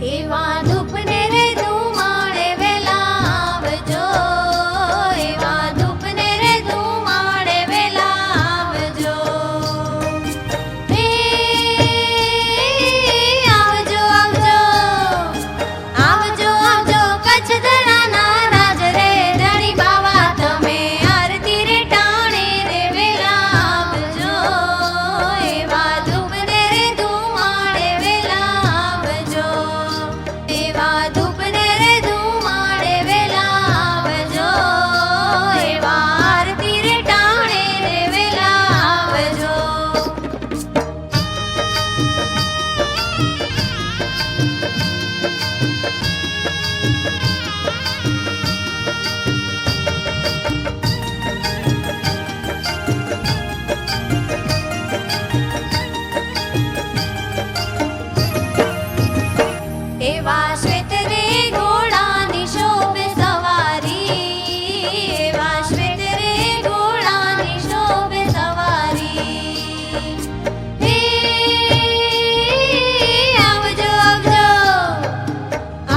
એવા ધૂપને રે ધુમાડે વેલા આવજો, એવા ધૂપને રે ધુમાડે વેલા આવજો. હે આવજો આવજો આવજો આવજો કચ્છ ધરાના રાજ રે ધણી બાવા તમે આરતી રે ટાણે રે વેલા આવજો, એવા ધૂપને રે ધુમાડે વેલા આવજો, એવા ધૂપને રે ધુમાડે વેલા આવજો, એવા આરતી રે ટાણે રે વેલા આવજો. એવા શ્વેત રે ઘોડાની શોભે સવારી, એવા શ્વેત રે ઘોડાની શોભે સવારી. હે આવજો આવજો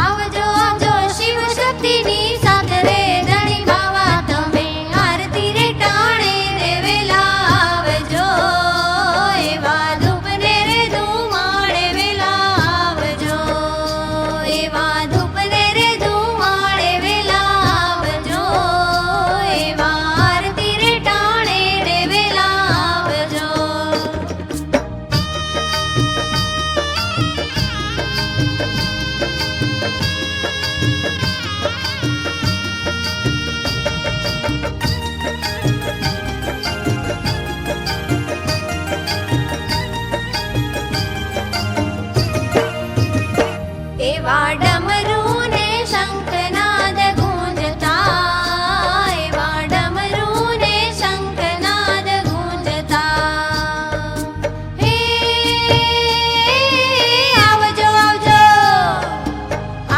આવજો આવજો શિવ શક્તિની સાથ રે ધણી બાવા તમે આરતી રે ટાણે રે વેલા આવજો, એવા ધૂપને રે ધુમાડે વેલા આવજો, એવા ધૂપને રે ધુમાડે વેલા આવજો, એવા આરતી રે ટાણે રે વેલા આવજો. એવા ડમરૂ ને શંખનાદ ગુંજતા, એવા ડમરૂ ને શંખનાદ ગુંજતા. હે આવજો આવજો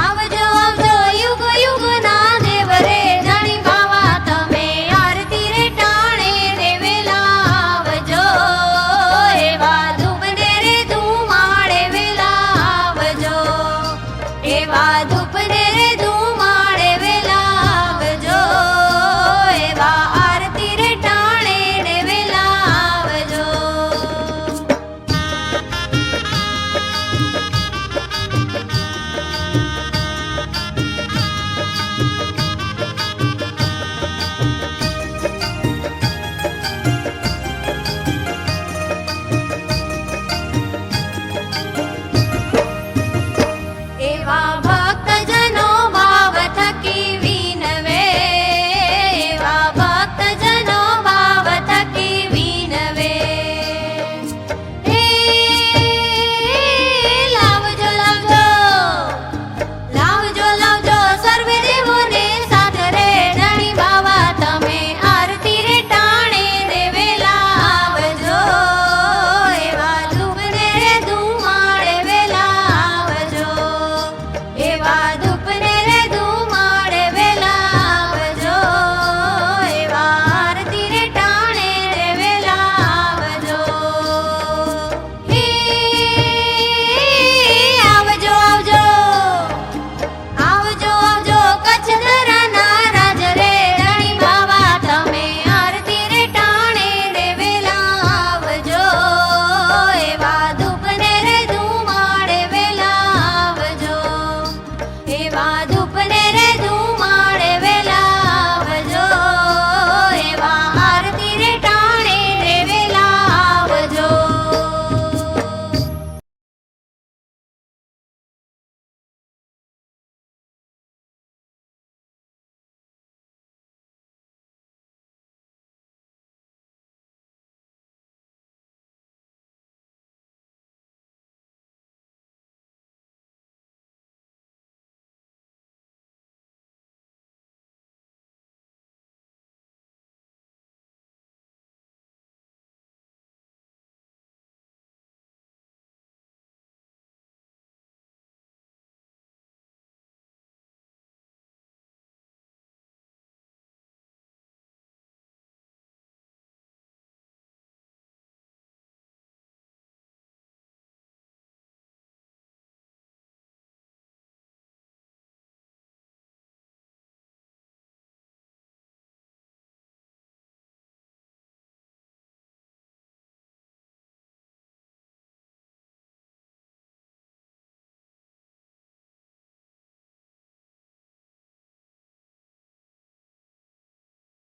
આવજો આવજો યુગ યુગના દેવ રે ધણી બાવા તમે આરતી રે ટાણે રે વેલા આવજો, એવા ધૂપને રે ધુમાડે વેલા આવજો, એવા ધૂપને